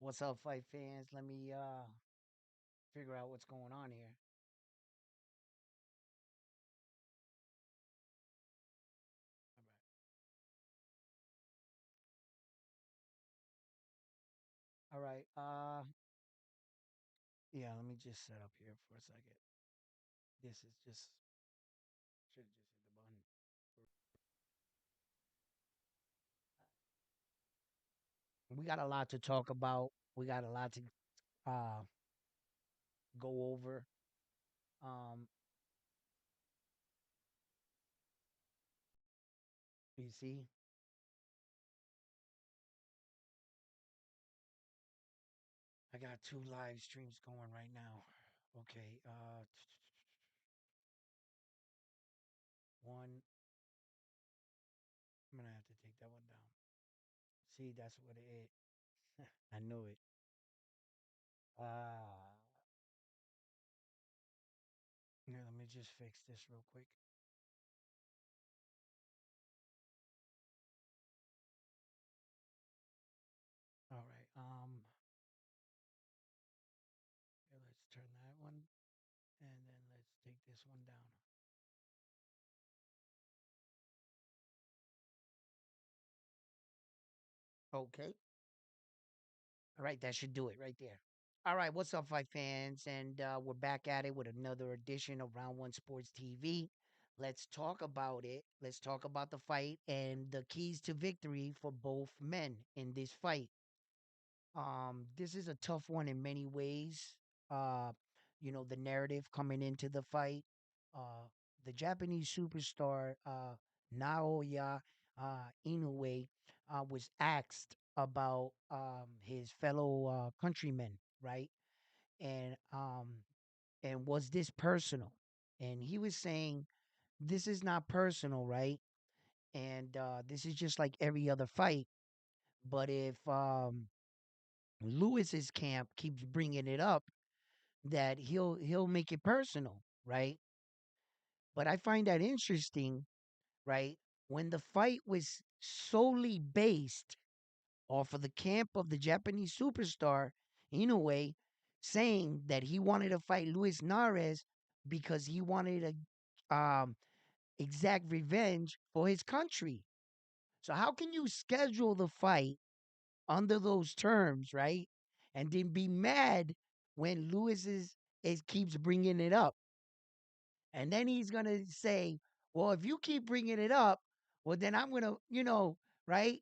What's up, fight fans? Let me figure out what's going on here. All right. Yeah, let me just set up here for a second. This is just should have just hit the button. We got a lot to talk about. We got a lot to uh go over. Um, you see, I got two live streams going right now. Okay. One. I'm gonna have to take that one down. See, that's what it is. I knew it. Uh, yeah, let me just fix this real quick. All right. Here, let's turn that one, and then let's take this one down. Okay. All right, that should do it right there. All right, what's up, fight fans? And we're back at it with another edition of Round One Sports TV. Let's talk about it. Let's talk about the fight and the keys to victory for both men in this fight. This is a tough one in many ways. Uh, the narrative coming into the fight. Uh, the Japanese superstar Naoya Inoue was asked about his fellow countrymen, right? And was this personal? And he was saying, "This is not personal, right? And this is just like every other fight. But if Lewis's camp keeps bringing it up, that he'll make it personal, right? But I find that interesting, right? When the fight was solely based off of the camp of the Japanese superstar, Inoue, saying that he wanted to fight Luis Nares because he wanted to exact revenge for his country. So how can you schedule the fight under those terms, right? And then be mad when Lewis keeps bringing it up. And then he's going to say, well, if you keep bringing it up, well, then I'm going to, right?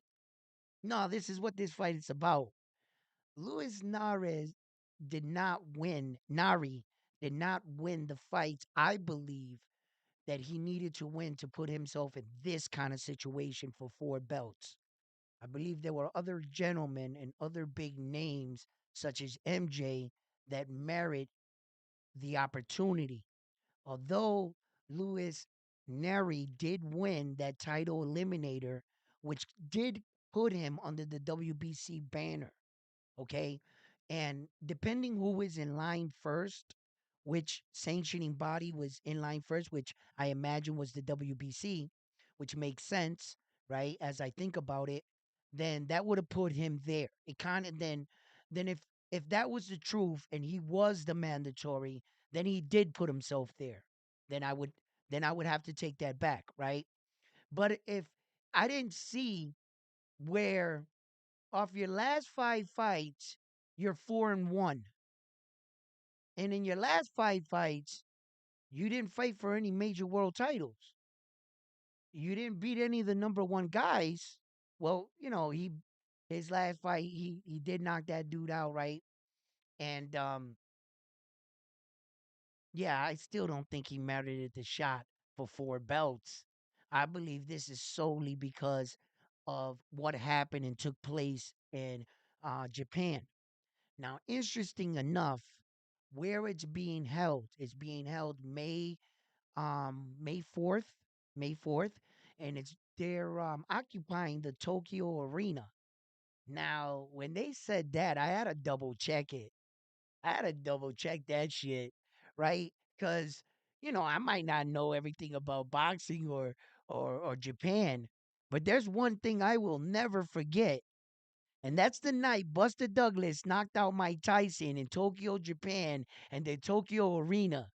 No, this is what this fight is about. Luis Nares did not win. Nari did not win the fight, I believe, that he needed to win to put himself in this kind of situation for four belts. I believe there were other gentlemen and other big names, such as MJ, that merit the opportunity. Although Lewis Nery did win that title eliminator, which did put him under the WBC banner. Okay. And depending who was in line first, which sanctioning body was in line first, which I imagine was the WBC, which makes sense, right? As I think about it, then that would have put him there. It kind of then if that was the truth and he was the mandatory, then he did put himself there. Then I would then I would have to take that back, right? But if I didn't see where off your last five fights, you're 4-1. And in your last five fights, you didn't fight for any major world titles. You didn't beat any of the number one guys. Well, he his last fight, he did knock that dude out, right? And yeah, I still don't think he merited the shot for four belts. I believe this is solely because of what happened and took place in Japan. Now, interesting enough, where it's being held May 4th, May 4th, and it's they're occupying the Tokyo Arena. Now, when they said that, I had to double check it. I had to double check that shit, right? Because I might not know everything about boxing or Japan, but there's one thing I will never forget, And that's the night Buster Douglas knocked out Mike Tyson in Tokyo, Japan, and the Tokyo Arena.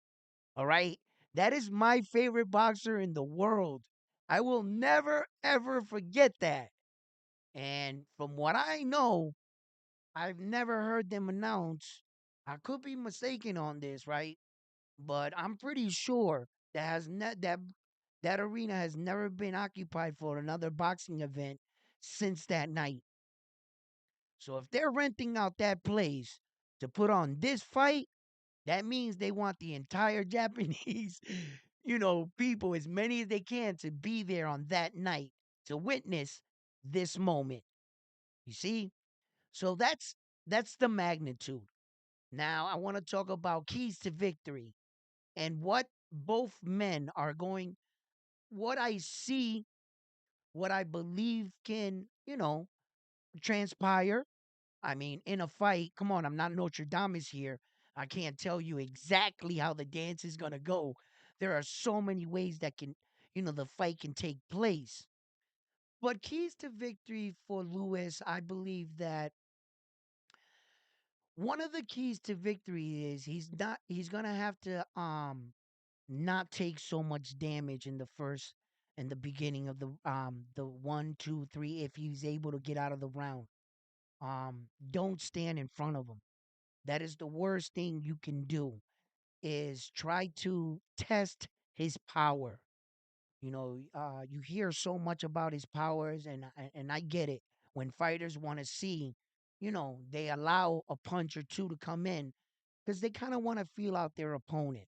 All right. That is my favorite boxer in the world. I will never, ever forget that. And from what I know, I've never heard them announce. I could be mistaken on this, right? But I'm pretty sure that arena has never been occupied for another boxing event since that night. So if they're renting out that place to put on this fight, that means they want the entire Japanese, people, as many as they can, to be there on that night to witness this moment. You see? So that's the magnitude. Now I want to talk about keys to victory and what both men are going, what I see, what I believe can, transpire. I mean, in a fight, come on, I'm not Notre Dame here. I can't tell you exactly how the dance is going to go. There are so many ways that the fight can take place. But keys to victory for Lewis, I believe that one of the keys to victory is he's going to have to not take so much damage in the beginning of the 1, 2, 3 if he's able to get out of the round. Don't stand in front of him. That is the worst thing you can do is try to test his power. You hear so much about his powers, and I get it. When fighters want to see, they allow a punch or two to come in because they kind of want to feel out their opponent.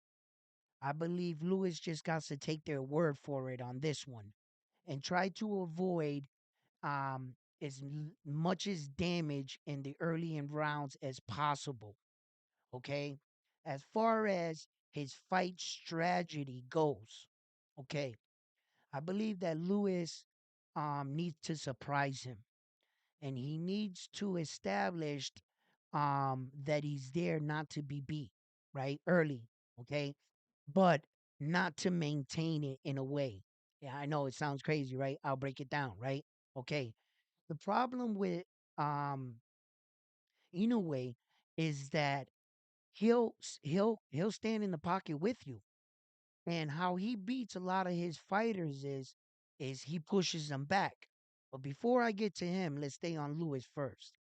I believe Lewis just got to take their word for it on this one and try to avoid um, much as damage in the early in rounds as possible. Okay, as far as his fight strategy goes, okay, I believe that Lewis needs to surprise him, and he needs to establish that he's there not to be beat right early. Okay, but not to maintain it in a way. Yeah, I know it sounds crazy, right? I'll break it down, right? Okay. The problem with um Inoue is that he'll stand in the pocket with you. And how he beats a lot of his fighters is he pushes them back. But before I get to him, let's stay on Lewis first.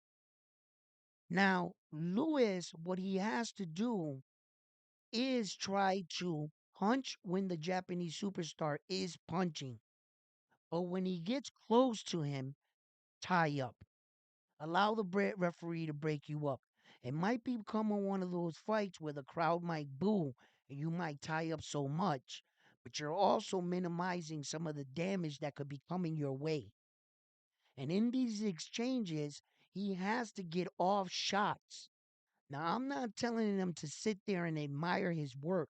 Now, Lewis, what he has to do is try to punch when the Japanese superstar is punching. But when he gets close to him, tie up. Allow the referee to break you up. It might become one of those fights where the crowd might boo and you might tie up so much, but you're also minimizing some of the damage that could be coming your way. And in these exchanges, he has to get off shots. Now, I'm not telling him to sit there and admire his work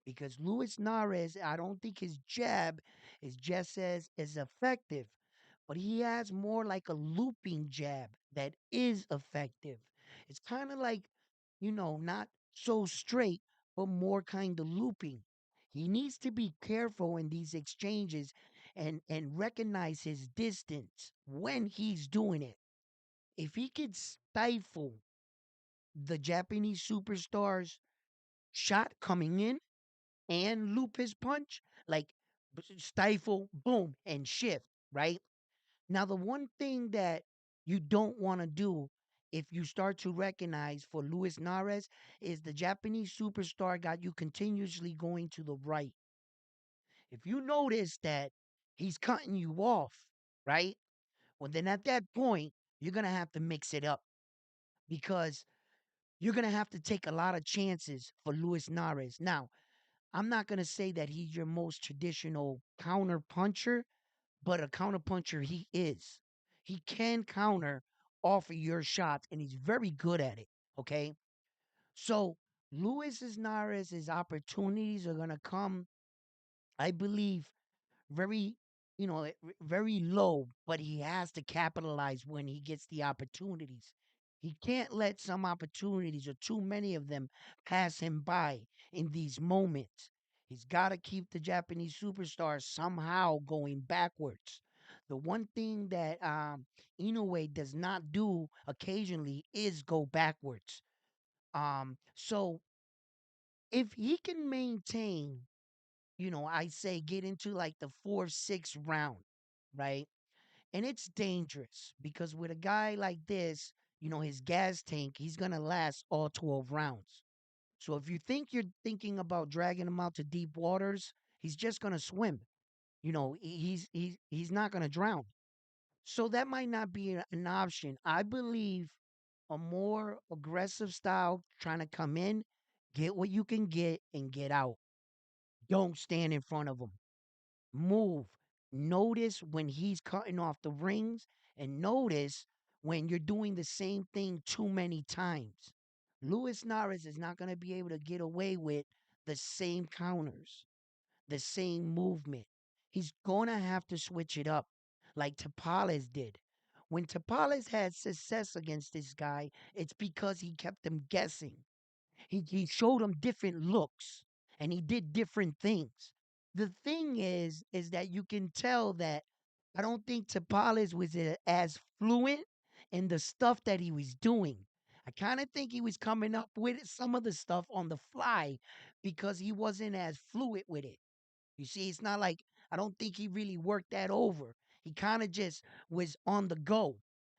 because Luis Nares, I don't think his jab is just as effective, but he has more like a looping jab that is effective. It's kind of like, not so straight, but more kind of looping. He needs to be careful in these exchanges and recognize his distance when he's doing it. If he could stifle the Japanese superstar's shot coming in, and loop his punch, like stifle, boom, and shift, right? Now, the one thing that you don't want to do if you start to recognize for Luis Nares is the Japanese superstar got you continuously going to the right. If you notice that he's cutting you off, right? Well, then at that point, you're going to have to mix it up because you're going to have to take a lot of chances for Luis Nares. Now, I'm not going to say that he's your most traditional counter puncher, but a counter puncher he is. He can counter off of your shots, and he's very good at it. Okay. So Luis Nares' opportunities are going to come, I believe, very, very low, but he has to capitalize when he gets the opportunities. He can't let some opportunities or too many of them pass him by in these moments. He's got to keep the Japanese superstars somehow going backwards. The one thing that Inoue does not do occasionally is go backwards. So if he can maintain, I say get into like the fourth, sixth round, right? And it's dangerous because with a guy like this, his gas tank, he's gonna last all 12 rounds. So if you think you're thinking about dragging him out to deep waters, he's just gonna swim. He's not gonna drown. So that might not be an option. I believe a more aggressive style trying to come in, get what you can get, and get out. Don't stand in front of him. Move. Notice when he's cutting off the rings, and notice when you're doing the same thing too many times. Luis Nares is not going to be able to get away with the same counters, the same movement. He's going to have to switch it up like Tapales did. When Tapales had success against this guy, it's because he kept him guessing. He showed them different looks and he did different things. The thing is that you can tell that I don't think Tapales was as fluent in the stuff that he was doing. I kind of think he was coming up with some of the stuff on the fly because he wasn't as fluid with it. You see, it's not like I don't think he really worked that over. He kind of just was on the go.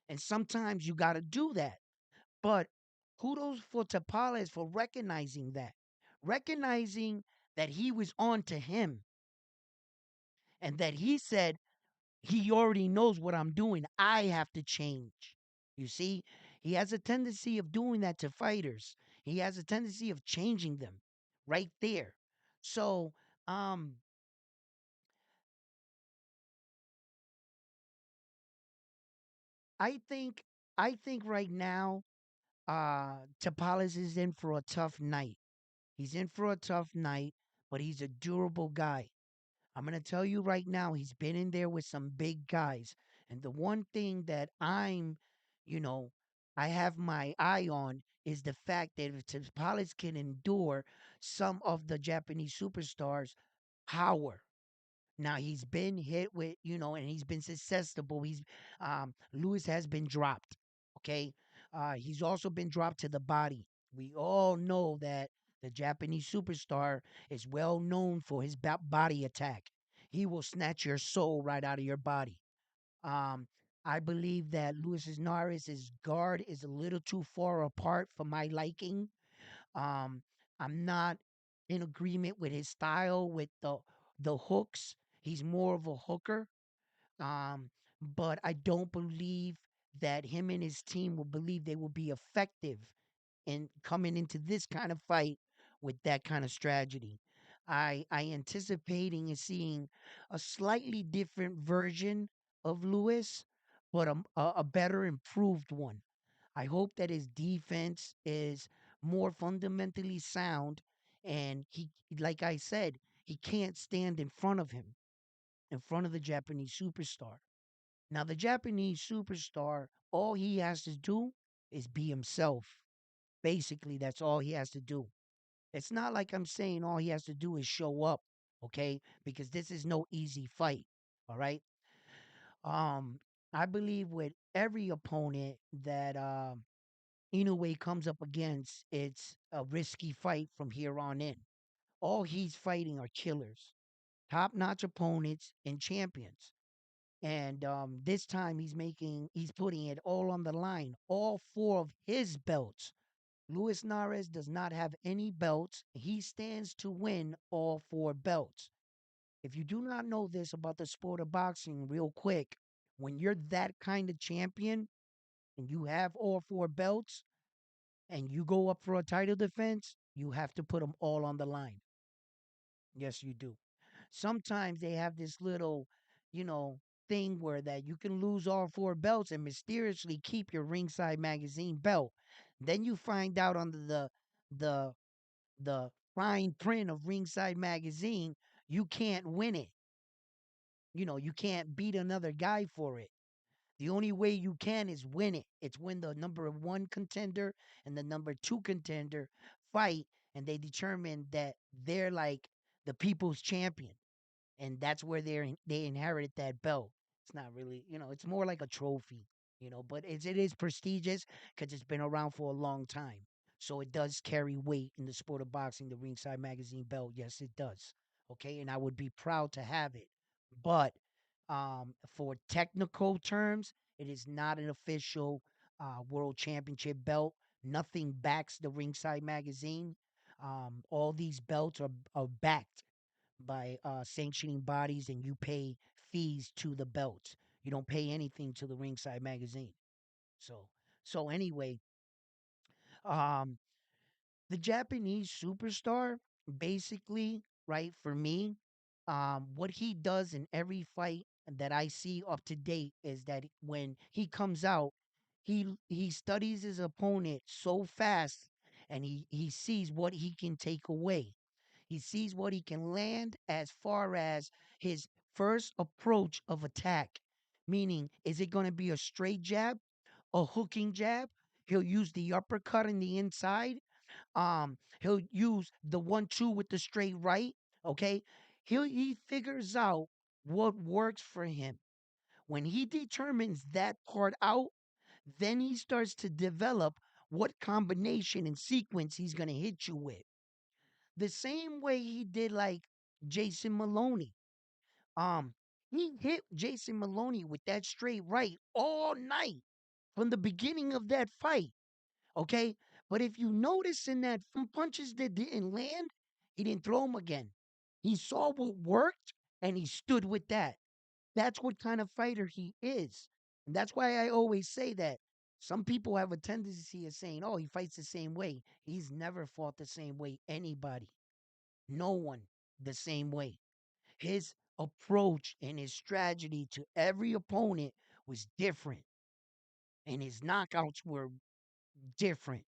And sometimes you got to do that. But kudos for Tapales for recognizing that he was on to him and that he said, he already knows what I'm doing. I have to change. You see, he has a tendency of doing that to fighters. He has a tendency of changing them right there. So, um, I think, I think right now, Tapales is in for a tough night. He's in for a tough night, but he's a durable guy. I'm going to tell you right now, he's been in there with some big guys. And the one thing that you know, I have my eye on is the fact that if Tapales can endure some of the Japanese superstars' power. Now he's been hit with, and he's been susceptible. Lewis has been dropped. Okay. He's also been dropped to the body. We all know that the Japanese superstar is well known for his body attack. He will snatch your soul right out of your body. Um, I believe that Luis Nares' guard is a little too far apart for my liking. Um, I'm not in agreement with his style with the hooks. He's more of a hooker. Um, but I don't believe that him and his team will believe they will be effective in coming into this kind of fight with that kind of strategy. I anticipating and seeing a slightly different version of Lewis, but a better improved one. I hope that his defense is more fundamentally sound and he like I said, he can't stand in front of him, in front of the Japanese superstar. Now the Japanese superstar, all he has to do is be himself. Basically, that's all he has to do. It's not like I'm saying all he has to do is show up, okay? Because this is no easy fight, all right? Um I believe with every opponent that Inoue comes up against, it's a risky fight from here on in. All he's fighting are killers, top notch opponents, and champions. And this time he's putting it all on the line, all four of his belts. Luis Nares does not have any belts. He stands to win all four belts. If you do not know this about the sport of boxing, real quick, when you're that kind of champion and you have all four belts, and you go up for a title defense, you have to put them all on the line. Yes, you do. Sometimes they have this little, you know, thing where that you can lose all four belts and mysteriously keep your ringside magazine belt. Then you find out under the the fine print of ringside magazine, you can't win it. You can't beat another guy for it. The only way you can is win it. It's when the number one contender and the number two contender fight and they determine that they're like the people's champion. And that's where they inherit that belt. It's not really, it's more like a trophy, but it is prestigious because it's been around for a long time. So it does carry weight in the sport of boxing, the Ringside Magazine belt. Yes, it does. Okay. And I would be proud to have it. But for technical terms, it is not an official world championship belt. Nothing backs the Ringside Magazine. All these belts are backed by sanctioning bodies, and you pay fees to the belts. You don't pay anything to the Ringside Magazine. So, so anyway, um, the Japanese superstar, basically, right, for me, what he does in every fight that I see up to date is that when he comes out, he studies his opponent so fast, and he sees what he can take away. He sees what he can land as far as his first approach of attack. Meaning, is it going to be a straight jab, a hooking jab? He'll use the uppercut in the inside. He'll use the 1-2 with the straight right. Okay. He figures out what works for him. When he determines that part out, then he starts to develop what combination and sequence he's going to hit you with. The same way he did like Jason Maloney. Um, he hit Jason Maloney with that straight right all night from the beginning of that fight. Okay. But if you notice in that punches that didn't land, he didn't throw them again. He saw what worked and he stood with that. That's what kind of fighter he is. And that's why I always say that some people have a tendency of saying, oh, he fights the same way. He's never fought the same way anybody. No one the same way. His approach and his strategy to every opponent was different, and his knockouts were different.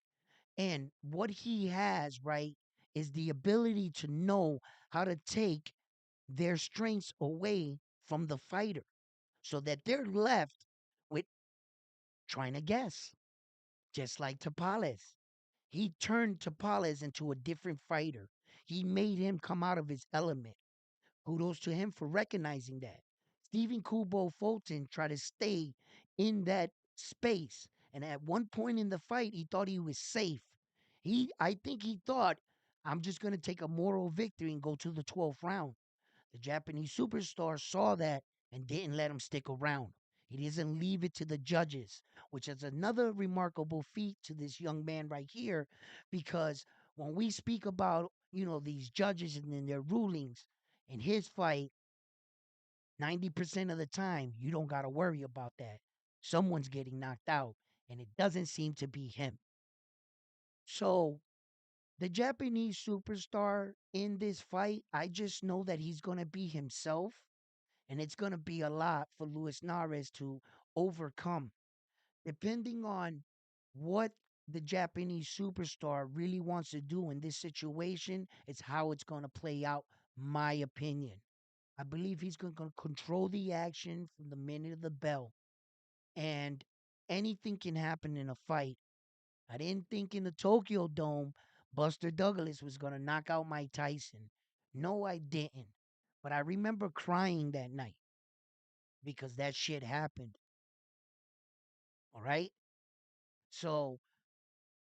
And what he has, right, is the ability to know how to take their strengths away from the fighter so that they're left with trying to guess, just like Tapales. He turned Tapales into a different fighter. He made him come out of his element. Kudos to him for recognizing that. Stephen Kubo Fulton tried to stay in that space. And at one point in the fight, he thought he was safe. I think he thought, I'm just going to take a moral victory and go to the 12th round. The Japanese superstar saw that and didn't let him stick around. He doesn't leave it to the judges, which is another remarkable feat to this young man right here, because when we speak about, these judges and then their rulings in his fight, 90% of the time, you don't got to worry about that. Someone's getting knocked out, and it doesn't seem to be him. So, the Japanese superstar in this fight, I just know that he's going to be himself. And it's going to be a lot for Luis Nares to overcome, depending on what the Japanese superstar really wants to do in this situation. It's how it's going to play out, my opinion. I believe he's going to control the action from the minute of the bell. And anything can happen in a fight. I didn't think in the Tokyo Dome Buster Douglas was going to knock out Mike Tyson. No, I didn't. But I remember crying that night because that shit happened. All right. So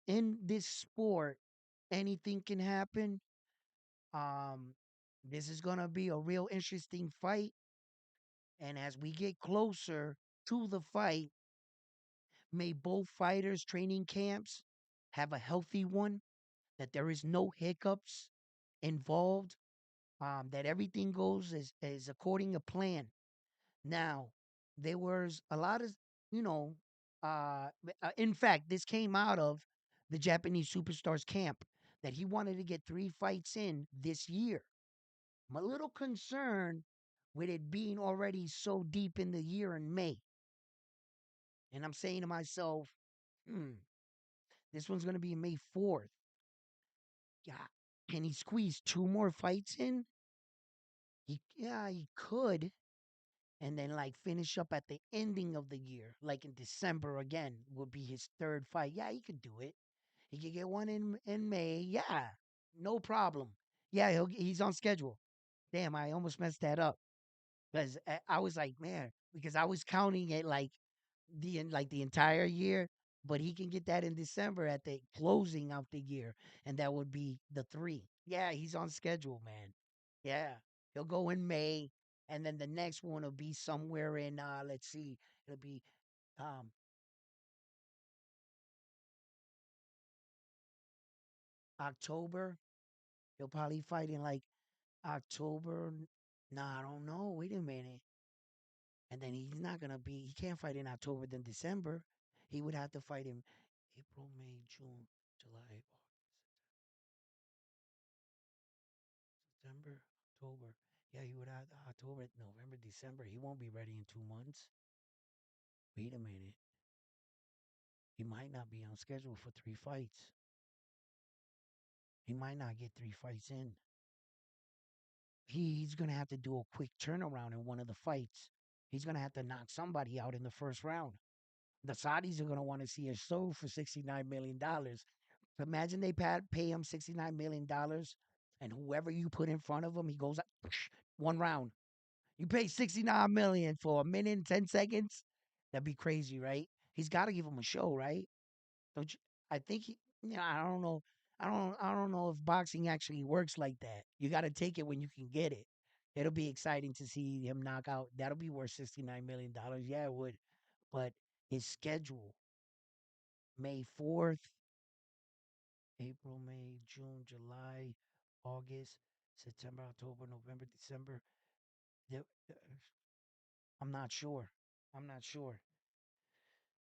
in this sport, anything can happen. Um, this is gonna be a real interesting fight. And as we get closer to the fight, may both fighters' training camps have a healthy one, that there is no hiccups involved, that everything goes as according to plan. Now, there was a lot of, you know, in fact, this came out of the Japanese superstars camp that he wanted to get 3 fights in this year. I'm a little concerned with it being already so deep in the year in May. And I'm saying to myself, hmm, this one's going to be May 4th. Yeah. Can he squeeze 2 more fights in? Yeah, he could, and then like finish up at the ending of the year, like in December again, would be his third fight. Yeah, he could do it. He could get one in May. Yeah, no problem. Yeah, he's on schedule. Damn, I almost messed that up because I was like, man, because I was counting it like the entire year, but he can get that in December at the closing of the year, and that would be the 3. Yeah, he's on schedule, man. Yeah, he'll go in May, and then the next one will be somewhere in let's see, it'll be um October. He'll probably fight in like October. Nah, I don't know. Wait a minute. And then he's not gonna be. He can't fight in October then December. He would have to fight in April, May, June, July, August, September, October. Yeah, he would have October, November, December. He won't be ready in 2 months. Wait a minute. He might not be on schedule for 3 fights. He might not get 3 fights in. He's gonna have to do a quick turnaround in one of the fights. He's gonna have to knock somebody out in the first round. The Saudis are gonna want to see a show for $69 million. Imagine they pay him $69 million, and whoever you put in front of him, he goes up 1 round. You pay 69 million for a minute and 10 seconds. That'd be crazy, right? He's got to give him a show, right? Don't you? I think he. Yeah, I don't know. I don't know if boxing actually works like that. You got to take it when you can get it. It'll be exciting to see him knock out. That'll be worth $69 million. Yeah, it would. But his schedule: May 4th, April, May, June, July, August, September, October, November, December. There- I'm not sure. I'm not sure.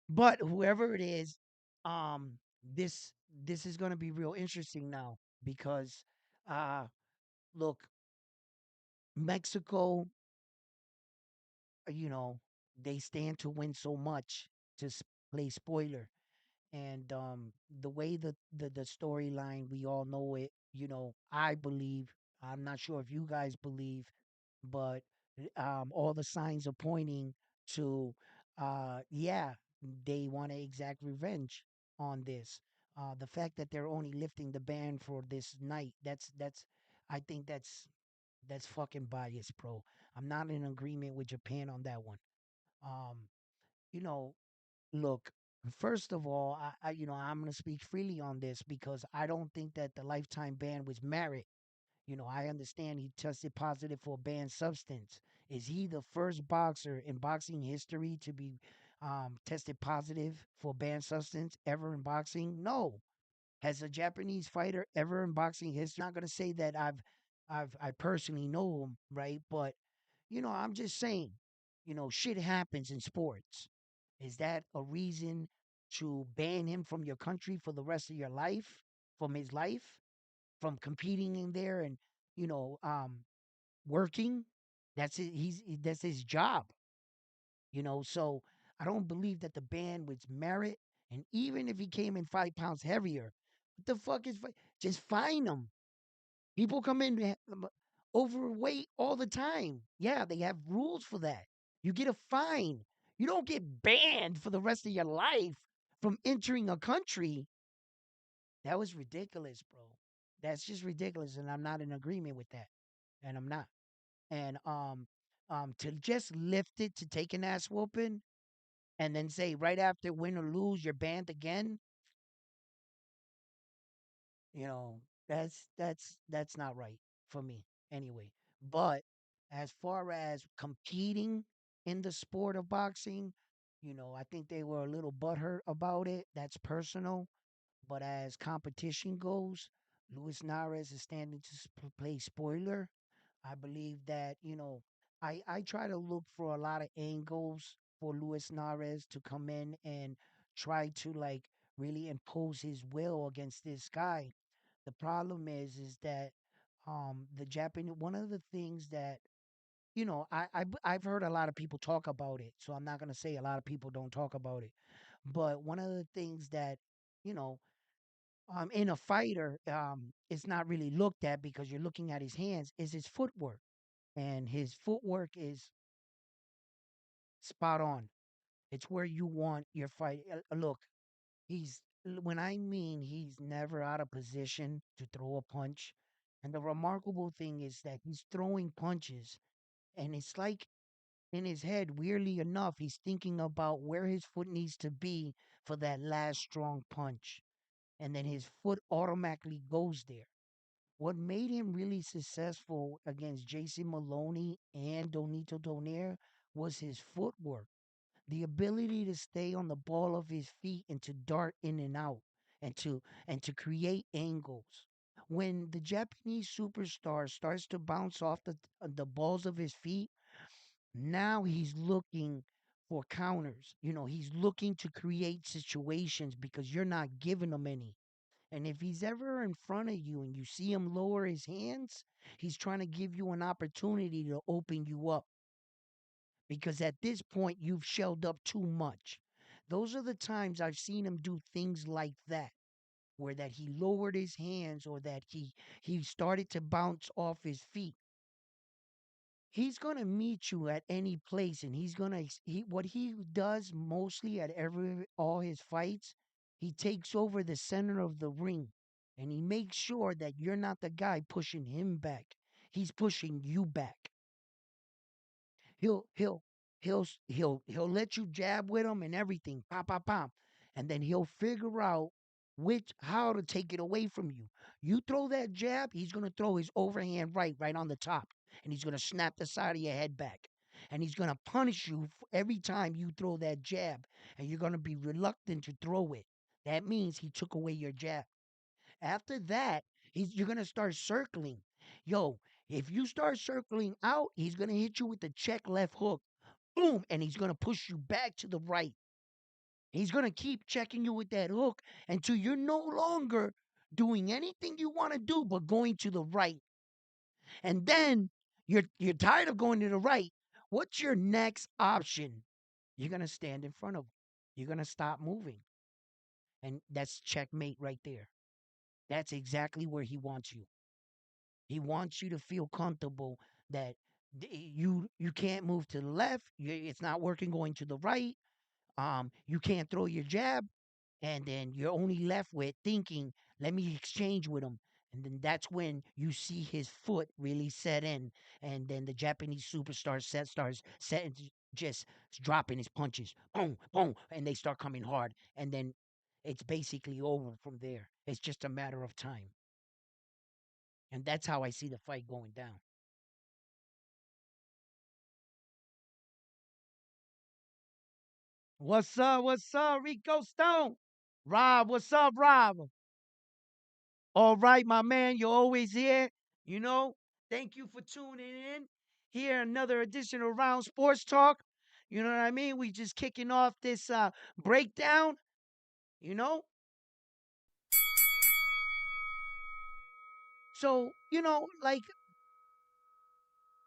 But whoever it is, um, this is going to be real interesting now because, uh, look, Mexico, you know, they stand to win so much to play spoiler, and the way the storyline, we all know it. I believe. I'm not sure if you guys believe, but all the signs are pointing to, yeah, they want to exact revenge on this. The fact that they're only lifting the ban for this night, I think that's fucking biased, bro. I'm not in agreement with Japan on that one. Um, you know, Look, first of all, I'm going to speak freely on this because I don't think that the lifetime ban was merit. I understand he tested positive for a banned substance. Is he the first boxer in boxing history to be tested positive for a banned substance ever in boxing? No. Has a Japanese fighter ever in boxing history? I'm not going to say that I personally know him, right? But I'm just saying, shit happens in sports. Is that a reason to ban him from your country for the rest of your life, from his life, from competing in there and working? That's his job. So I don't believe that the ban was merit. And even if he came in 5 pounds heavier, what the fuck is just fine him? People come in overweight all the time. Yeah, they have rules for that. You get a fine. You don't get banned for the rest of your life from entering a country. That was ridiculous, bro. That's just ridiculous, and I'm not in agreement with that. And I'm not. And to just lift it to take an ass whooping and then say right after win or lose you're banned again, you know, that's not right for me anyway. But as far as competing in the sport of boxing, I think they were a little butthurt about it. That's personal. But as competition goes, Luis Nares is standing to play spoiler. I believe that, I try to look for a lot of angles for Luis Nares to come in and try to like really impose his will against this guy. The problem is that the Japanese, one of the things that I've heard a lot of people talk about it, so I'm not gonna say a lot of people don't talk about it. But one of the things that you know in a fighter, it's not really looked at because you're looking at his hands, is his footwork. And his footwork is spot on. It's where you want your fight. Look, when I mean he's never out of position to throw a punch. And the remarkable thing is that he's throwing punches, and it's like in his head, weirdly enough, he's thinking about where his foot needs to be for that last strong punch. And then his foot automatically goes there. What made him really successful against Jason Maloney and Donito Donaire was his footwork, the ability to stay on the ball of his feet and to dart in and out and to create angles. When the Japanese superstar starts to bounce off the balls of his feet, now he's looking for counters. He's looking to create situations because you're not giving him any. And if he's ever in front of you and you see him lower his hands, he's trying to give you an opportunity to open you up because at this point you've shelled up too much. Those are the times I've seen him do things like that, where that he lowered his hands or that he started to bounce off his feet. He's gonna meet you at any place, and he what he does mostly at every all his fights, he takes over the center of the ring, and he makes sure that you're not the guy pushing him back. He's pushing you back. He'll he'll he'll let you jab with him and everything, pop pop pop, and then he'll figure out which how to take it away from you. You throw that jab, he's gonna throw his overhand right on the top, and he's gonna snap the side of your head back, and he's gonna punish you every time you throw that jab, and you're gonna be reluctant to throw it. That means he took away your jab. After that, you're gonna start circling. Yo, if you start circling out, he's gonna hit you with the check left hook. Boom, and he's gonna push you back to the right. He's gonna keep checking you with that hook until you're no longer doing anything you want to do but going to the right. And then you're tired of going to the right. What's your next option? You're gonna stand in front of him. You're gonna stop moving. And that's checkmate right there. That's exactly where he wants you. He wants you to feel comfortable that you can't move to the left. It's not working going to the right. You can't throw your jab, and then you're only left with thinking, "Let me exchange with him." And then that's when you see his foot really set in, and then the Japanese superstar starts setting, just dropping his punches, boom, boom, and they start coming hard, and then it's basically over from there. It's just a matter of time, and that's how I see the fight going down. What's up? What's up, Rico Stone? Rob, what's up, Rob? All right, my man, you're always here. You know, thank you for tuning in. Here, another edition of Round Sports Talk. You know what I mean? We just kicking off this breakdown. You know, so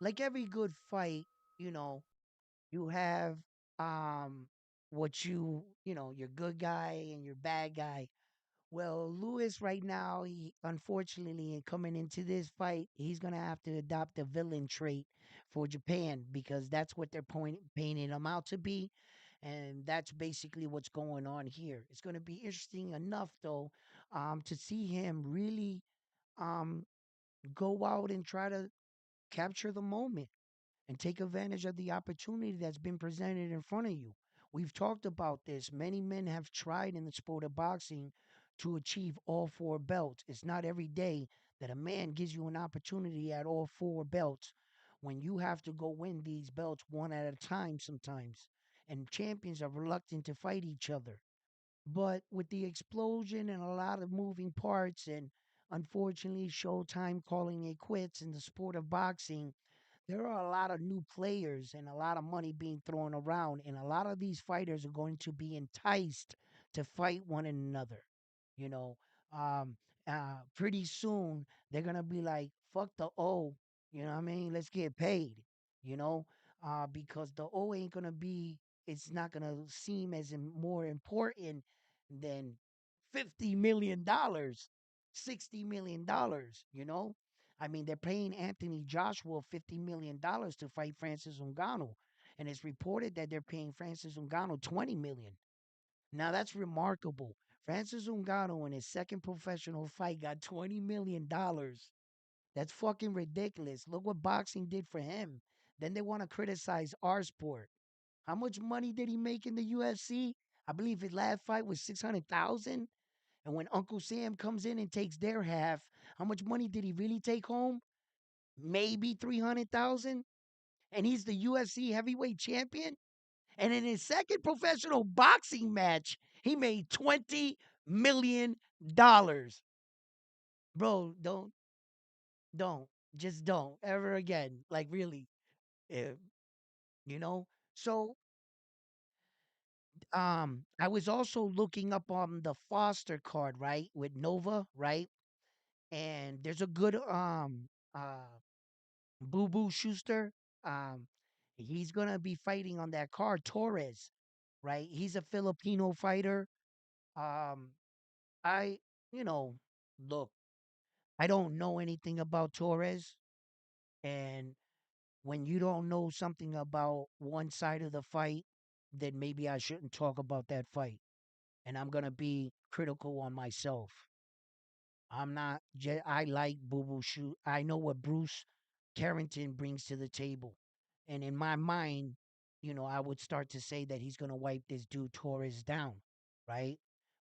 like every good fight, you know, you have what your good guy and your bad guy. Well, Lewis right now, he unfortunately in coming into this fight, he's gonna have to adopt the villain trait for Japan because that's what they're painting him out to be, and that's basically what's going on here. It's gonna be interesting enough though, to see him really um go out and try to capture the moment and take advantage of the opportunity that's been presented in front of you. We've talked about this. Many men have tried in the sport of boxing to achieve all four belts. It's not every day that a man gives you an opportunity at all four belts when you have to go win these belts one at a time sometimes. And champions are reluctant to fight each other. But with the explosion and a lot of moving parts, and unfortunately, Showtime calling it quits in the sport of boxing, there are a lot of new players and a lot of money being thrown around, and a lot of these fighters are going to be enticed to fight one another. You know, um, pretty soon they're gonna be like, "Fuck the O," you know what I mean? Let's get paid. You know, because the O ain't gonna be. It's not gonna seem as more important than $50 million, $60 million. You know, I mean, they're paying Anthony Joshua $50 million to fight Francis Ngannou, and it's reported that they're paying Francis Ngannou $20 million. Now that's remarkable. Francis Ngannou in his second professional fight got $20 million. That's fucking ridiculous. Look what boxing did for him. Then they want to criticize our sport. How much money did he make in the UFC? I believe his last fight was 600,000. And when Uncle Sam comes in and takes their half, how much money did he really take home? Maybe 300,000. And he's the UFC heavyweight champion. And in his second professional boxing match, he made $20 million. Bro, don't, just don't ever again. Like really, eh, you know. So, I was also looking up on the Foster card, right, with Nova, right, and there's a good Boo Boo Schuster. Um, he's gonna be fighting on that card, Torres, right? He's a Filipino fighter. Um, I, you know, look, I don't know anything about Torres, and when you don't know something about one side of the fight, then maybe I shouldn't talk about that fight. And I'm gonna be critical on myself. I'm not. I like Boo Boo Shoot. I know what Bruce Carrington brings to the table, and in my mind, I would start to say that he's gonna wipe this dude Torres down, right?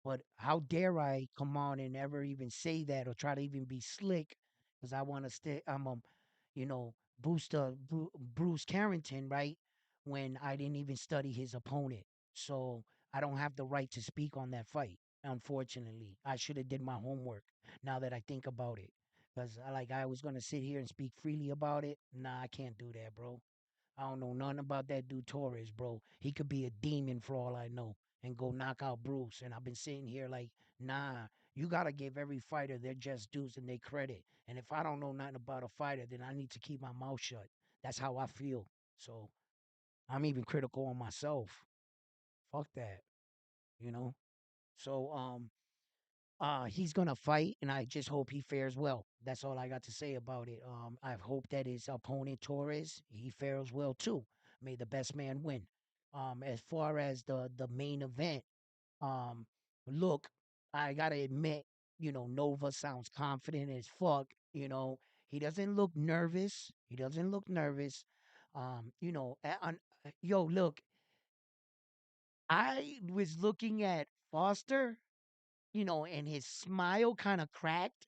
But how dare I come on and ever even say that or try to even be slick? Because I want to stay. I'm you know, Bruce Carrington, right? When I didn't even study his opponent, so I don't have the right to speak on that fight. Unfortunately, I should have did my homework. Now that I think about it, because I was gonna sit here and speak freely about it. Nah, I can't do that, bro. I don't know nothing about that dude Torres, bro. He could be a demon for all I know and go knock out Bruce. And I've been sitting here like, nah, you gotta give every fighter their just dues and their credit. And if I don't know nothing about a fighter, then I need to keep my mouth shut. That's how I feel. So I'm even critical on myself. Fuck that, you know. So he's gonna fight, and I just hope he fares well. That's all I got to say about it. I hope that his opponent Torres he fares well too. May the best man win. As far as the main event, um, look, I gotta admit, Nova sounds confident as fuck. He doesn't look nervous. He doesn't look nervous. Yo, look, I was looking at Foster, and his smile kind of cracked.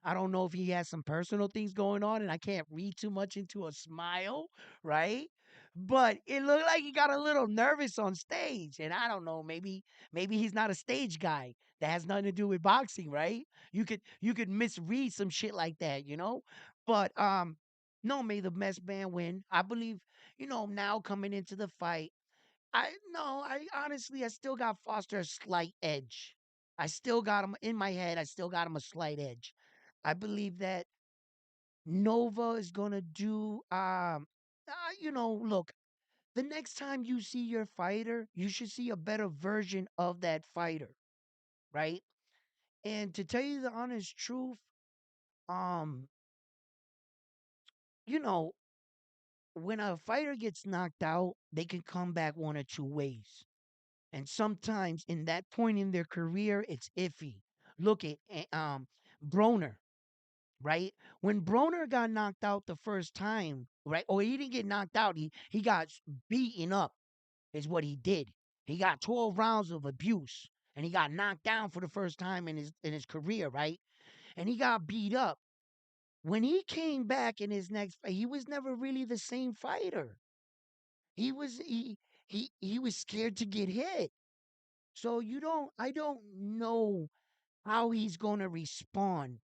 I don't know if he has some personal things going on, and I can't read too much into a smile, right? But it looked like he got a little nervous on stage, and I don't know, maybe he's not a stage guy. That has nothing to do with boxing, right? You could misread some shit like that, you know. But no, may the best man win. I believe, now coming into the fight. I no, I honestly, I still got Foster a slight edge. I still got him in my head. I still got him a slight edge. I believe that Nova is gonna do. Look, the next time you see your fighter, you should see a better version of that fighter, right? And to tell you the honest truth, um, you know, when a fighter gets knocked out, they can come back one or two ways. And sometimes in that point in their career, it's iffy. Look at Broner, right? When Broner got knocked out the first time, right? Or he didn't get knocked out, he got beaten up, is what he did. He got 12 rounds of abuse and he got knocked down for the first time in his career, right? And he got beat up. When he came back in his next fight, he was never really the same fighter. He was scared to get hit. So I don't know how he's going to respond.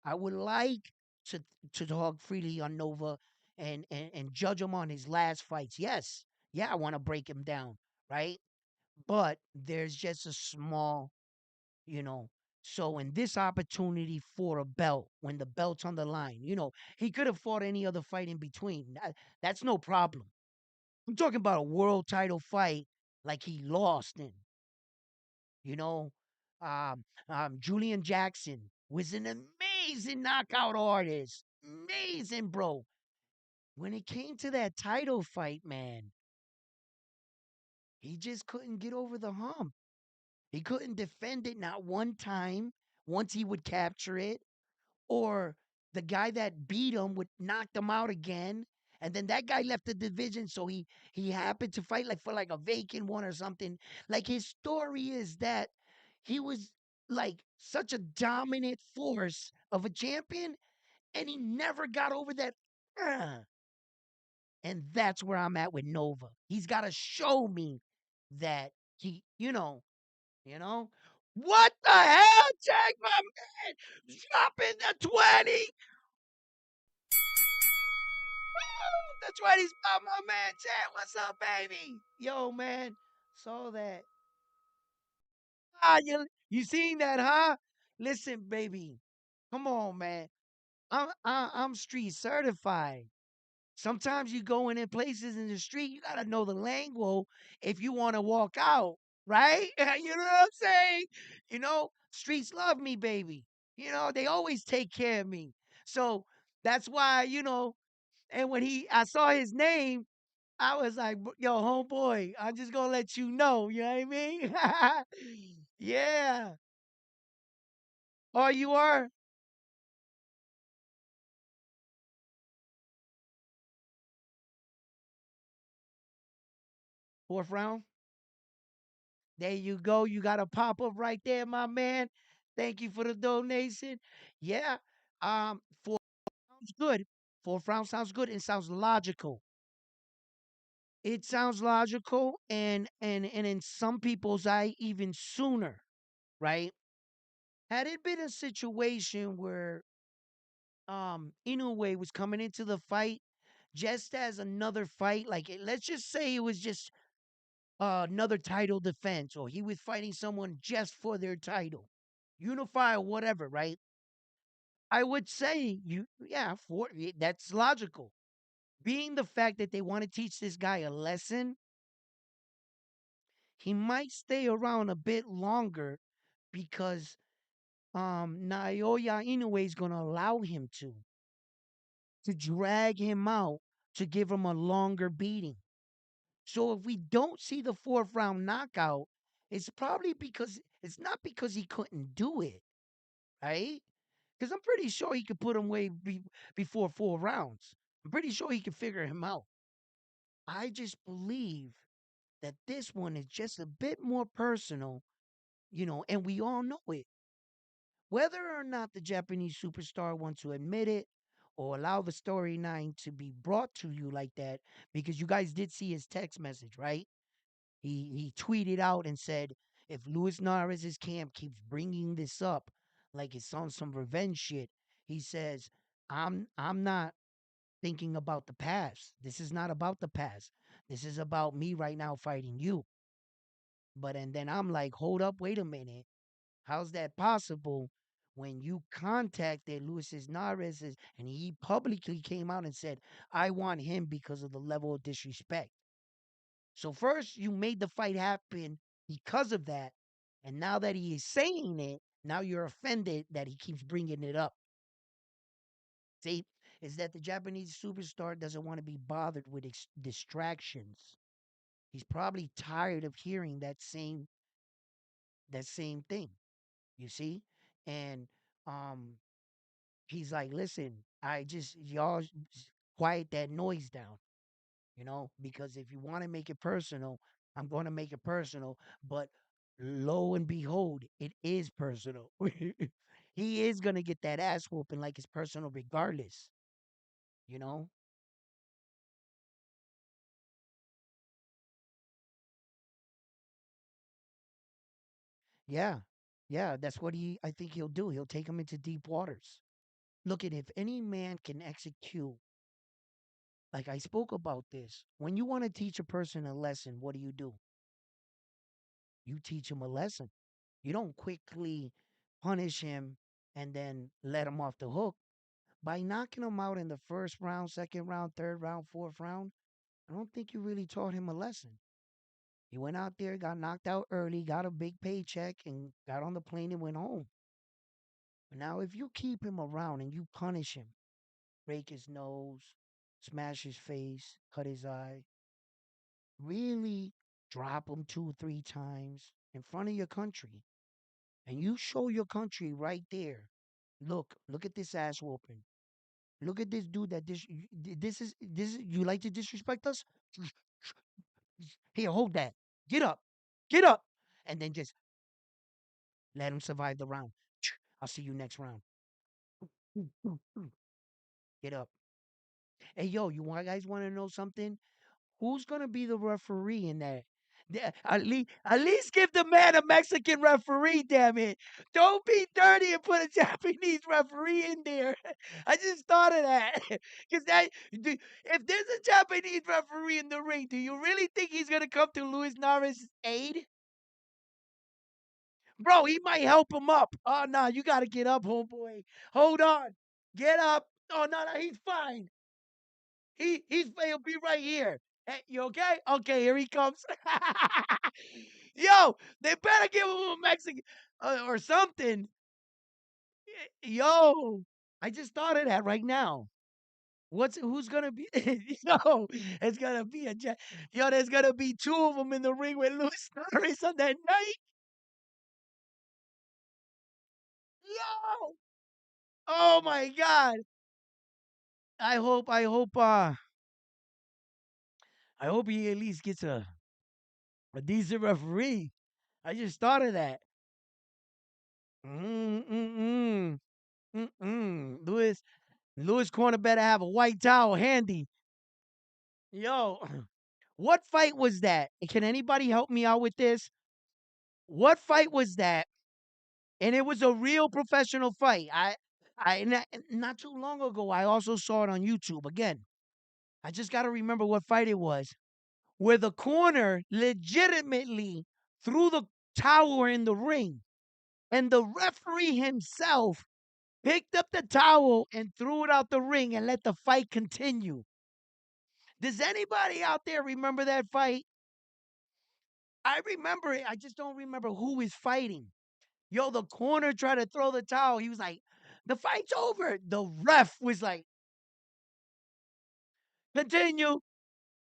I would like to to talk freely on Nova and judge him on his last fights. Yes, yeah, I want to break him down, right? But there's just a small, you know. So in this opportunity for a belt, when the belt's on the line, he could have fought any other fight in between. That's no problem. I'm talking about a world title fight like he lost in. You know, Julian Jackson was an amazing knockout artist. Amazing, bro. When it came to that title fight, man, he just couldn't get over the hump. He couldn't defend it not one time once he would capture it, or the guy that beat him would knock him out again. And then that guy left the division, so he happened to fight like for like a vacant one or something. Like his story is that he was like such a dominant force of a champion, and he never got over that. "Uh," and that's where I'm at with Nova. He's got to show me that he. What the hell, Jack, my man? Dropping the 20. The 20 spot, my man. Jack, what's up, baby? Yo, man. So that. You seen that, huh? Listen, baby. Come on, man. I'm street certified. Sometimes you going in places in the street, you gotta know the lingo if you want to walk out, right? You know what I'm saying? Streets love me, baby. They always take care of me. So that's why, and when I saw his name, I was like, yo, homeboy, I'm just gonna let you know, you know what I mean? Yeah. Oh, you are? Fourth round? There you go. You got a pop up right there, my man. Thank you for the donation. Yeah. Fourth sounds good. Fourth round sounds good and sounds logical. It sounds logical, and in some people's eye even sooner, right? Had it been a situation where Inoue was coming into the fight just as another fight, like let's just say it was just another title defense, or he was fighting someone just for their title, unify or whatever, right? I would say yeah, that's logical. Being the fact that they want to teach this guy a lesson, he might stay around a bit longer because Naoya Inoue is going to allow him to drag him out to give him a longer beating. So if we don't see the fourth round knockout, it's not because he couldn't do it, right? Because I'm pretty sure he could put him away before 4 rounds. I'm pretty sure he could figure him out. I just believe that this one is just a bit more personal, and we all know it. Whether or not the Japanese superstar wants to admit it or allow the storyline to be brought to you like that, because you guys did see his text message, right? He tweeted out and said, if Luis Nares' camp keeps bringing this up like it's on some revenge shit, he says, I'm not thinking about the past. This is not about the past. This is about me right now fighting you. And then I'm like, hold up, wait a minute. How's that possible when you contacted Luis Nares and he publicly came out and said, I want him because of the level of disrespect? So first you made the fight happen because of that. And now that he is saying it, now you're offended that he keeps bringing it up. See, is that the Japanese superstar doesn't want to be bothered with distractions. He's probably tired of hearing that same thing. You see, and um, he's like, listen, I just y'all quiet that noise down. Because if you want to make it personal, I'm going to make it personal. But lo and behold, it is personal. He is going to get that ass whooping like it's personal regardless, you know? Yeah. Yeah, that's what I think he'll do. He'll take him into deep waters. Look at, if any man can execute, like I spoke about this, when you want to teach a person a lesson, what do? You teach him a lesson. You don't quickly punish him and then let him off the hook. By knocking him out in the first round, second round, third round, fourth round, I don't think you really taught him a lesson. He went out there, got knocked out early, got a big paycheck, and got on the plane and went home. Now, if you keep him around and you punish him, break his nose, smash his face, cut his eye, really drop him 2, 3 times in front of your country, and you show your country right there, look at this ass whooping. Look at this dude that this is you like to disrespect us? Here, hold that. Get up. Get up. And then just let him survive the round. I'll see you next round. Get up. Hey, yo, guys want to know something? Who's gonna be the referee in that? At least give the man a Mexican referee, damn it. Don't be dirty and put a Japanese referee in there. I just thought of that. Because if there's a Japanese referee in the ring, do you really think he's gonna come to Luis Naras' aid? Bro, he might help him up. Oh no, you gotta get up, homeboy. Hold on. Get up. Oh no, he's fine. He'll be right here. Hey, you okay? Okay, here he comes. Yo, they better give him a Mexican or something. Yo, I just thought of that right now. Who's gonna be? Yo, it's gonna be yo. There's gonna be two of them in the ring with Luis Norris on that night. Yo, oh my God. I hope. I hope he at least gets a decent referee. I just thought of that. Mm mm mm. Mm-mm. Lewis Corner better have a white towel handy. Yo, what fight was that? Can anybody help me out with this? What fight was that? And it was a real professional fight. Not too long ago, I also saw it on YouTube. Again, I just got to remember what fight it was. Where the corner legitimately threw the towel in the ring. And the referee himself picked up the towel and threw it out the ring and let the fight continue. Does anybody out there remember that fight? I remember it. I just don't remember who was fighting. Yo, the corner tried to throw the towel. He was like, the fight's over. The ref was like, continue.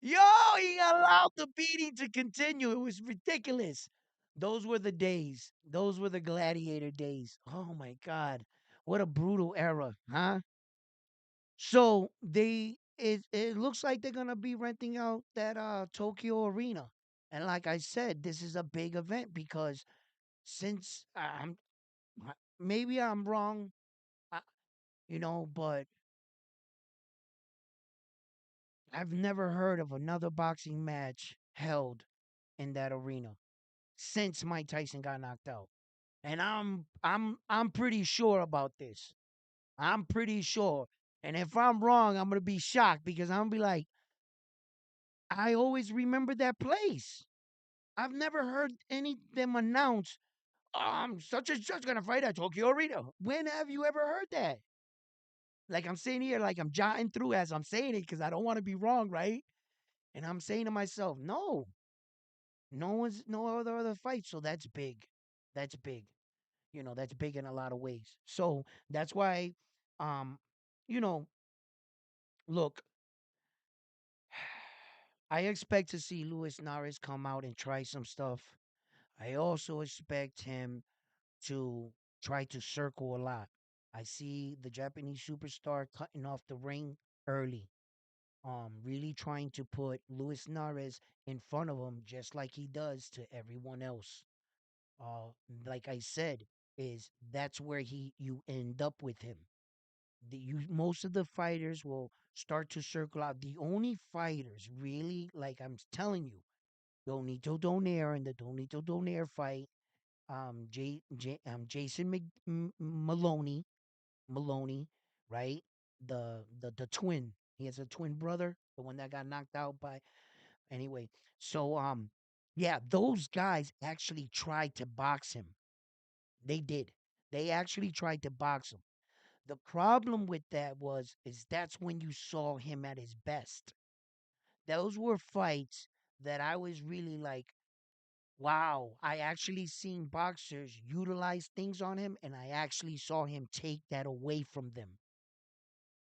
Yo, he allowed the beating to continue. It was ridiculous. Those were the days. Those were the gladiator days. Oh my God. What a brutal era, huh? So it looks like they're gonna be renting out that Tokyo Arena. And like I said, this is a big event because since maybe I'm wrong, uh, but I've never heard of another boxing match held in that arena since Mike Tyson got knocked out. And I'm pretty sure about this. I'm pretty sure. And if I'm wrong, I'm gonna be shocked because I'm gonna be like, I always remember that place. I've never heard any of them announce, such and such gonna fight at Tokyo Arena. When have you ever heard that? Like I'm sitting here, like I'm jotting through as I'm saying it because I don't want to be wrong, right? And I'm saying to myself, no, no other fight. So that's big. That's big. That's big in a lot of ways. So that's why, um, you know, look, I expect to see Luis Nares come out and try some stuff. I also expect him to try to circle a lot. I see the Japanese superstar cutting off the ring early. Really trying to put Luis Nares in front of him just like he does to everyone else. Uh, like I said, is that's where you end up with him. Most of the fighters will start to circle out. The only fighters really, like I'm telling you, Donito Donaire and the Donito Donaire fight, Jason Maloney, right? The twin. He has a twin brother, the one that got knocked out by. Anyway, so yeah, those guys actually tried to box him. They did. They actually tried to box him. The problem with that is that's when you saw him at his best. Those were fights that I was really like, wow, I actually seen boxers utilize things on him and I actually saw him take that away from them.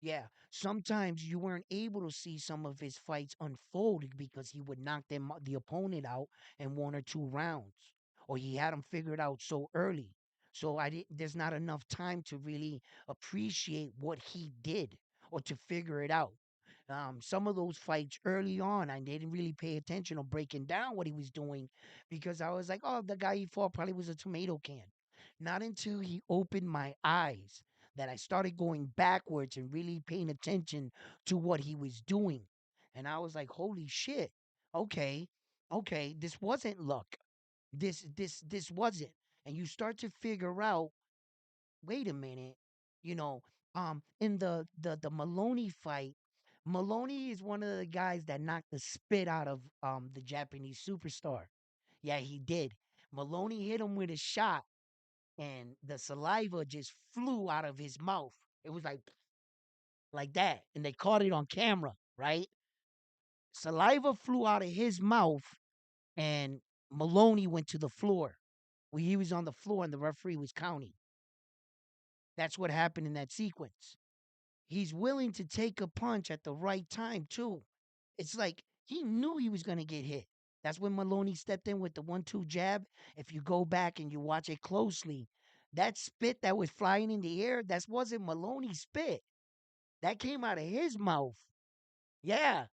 Yeah, sometimes you weren't able to see some of his fights unfold because he would knock the opponent out in one or two rounds, or he had them figured out so early. So there's not enough time to really appreciate what he did or to figure it out. Some of those fights early on, I didn't really pay attention or breaking down what he was doing because I was like, oh, the guy he fought probably was a tomato can. Not until he opened my eyes that I started going backwards and really paying attention to what he was doing. And I was like, holy shit. Okay. Okay, this wasn't luck. This wasn't. And you start to figure out, wait a minute, you know, in the Maloney fight, Maloney is one of the guys that knocked the spit out of the Japanese superstar. Yeah, he did. Maloney hit him with a shot and the saliva just flew out of his mouth. It was like that. And they caught it on camera, right? Saliva flew out of his mouth and Maloney went to the floor. Well, he was on the floor and the referee was counting. That's what happened in that sequence. He's willing to take a punch at the right time, too. It's like he knew he was going to get hit. That's when Maloney stepped in with the 1-2 jab. If you go back and you watch it closely, that spit that was flying in the air, that wasn't Maloney's spit. That came out of his mouth. Yeah.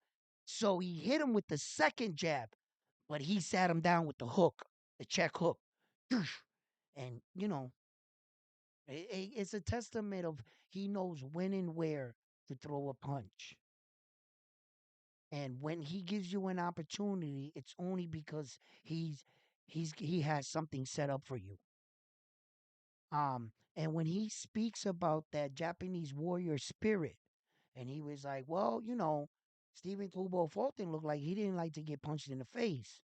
So he hit him with the second jab, but he sat him down with the hook, the check hook. And, it's a testament of he knows when and where to throw a punch. And when he gives you an opportunity, it's only because he has something set up for you. And when he speaks about that Japanese warrior spirit, and he was like, well, Stephen Kubo Fulton looked like he didn't like to get punched in the face.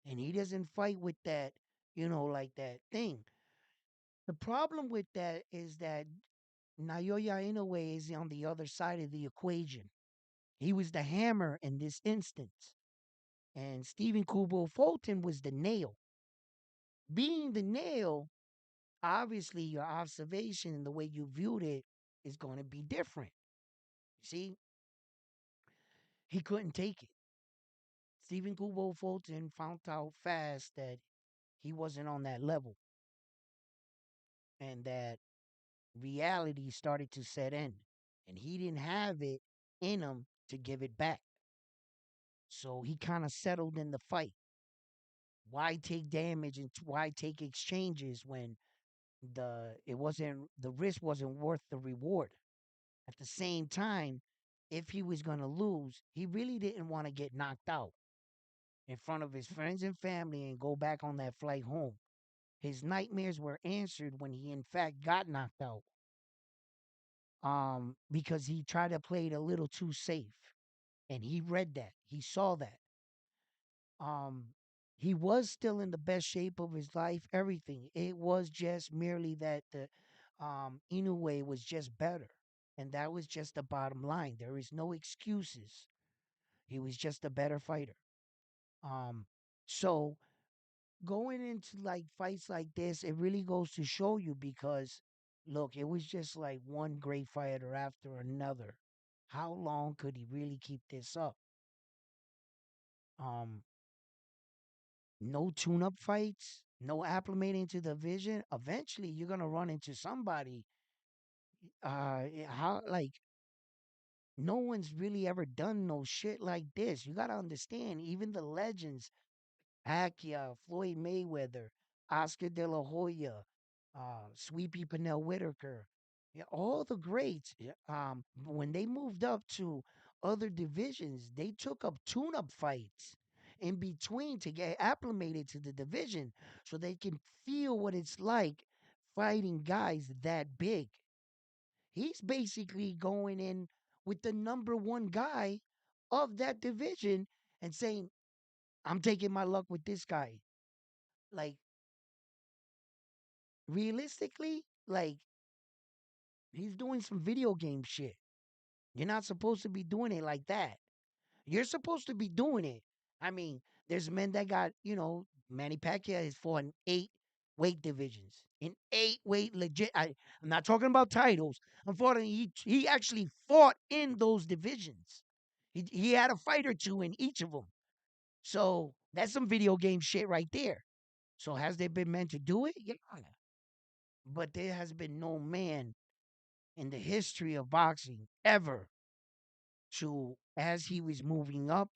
And he doesn't fight with that, like that thing. The problem with that is that Naoya Inoue is on the other side of the equation. He was the hammer in this instance. And Stephen Kubo Fulton was the nail. Being the nail, obviously your observation and the way you viewed it is going to be different. You see, he couldn't take it. Stephen Kubo Fulton found out fast that he wasn't on that level and that reality started to set in. And he didn't have it in him to give it back. So he kind of settled in the fight. Why take damage and why take exchanges when the risk wasn't worth the reward? At the same time, if he was going to lose, he really didn't want to get knocked out in front of his friends and family and go back on that flight home. His nightmares were answered when he in fact got knocked out. Because he tried to play it a little too safe. And he read that. He saw that. Um he was still in the best shape of his life, everything. It was just merely that the Inoue was just better. And that was just the bottom line. There is no excuses. He was just a better fighter. Um so going into like fights like this, it really goes to show you because look, it was just like one great fighter after another. How long could he really keep this up? Um no tune-up fights, no acclimating to the vision. Eventually, you're gonna run into somebody. How like no one's really ever done no shit like this. You gotta understand, even the legends, Pacquiao, Floyd Mayweather, Oscar De La Hoya, Sweepy Pernell Whitaker, yeah, all the greats. Yeah, when they moved up to other divisions, they took up tune-up fights in between to get acclimated to the division, so they can feel what it's like fighting guys that big. He's basically going in with the number one guy of that division and saying, "I'm taking my luck with this guy." Like realistically, like he's doing some video game shit. You're not supposed to be doing it like that. You're supposed to be doing it. I mean, there's men that got, Manny Pacquiao has fought in 8 weight divisions. In 8 weight legit. I'm not talking about titles. I'm talking he actually fought in those divisions. He had a fight or two in each of them. So that's some video game shit right there. So has there been men to do it? Yeah. But there has been no man in the history of boxing ever to as he was moving up,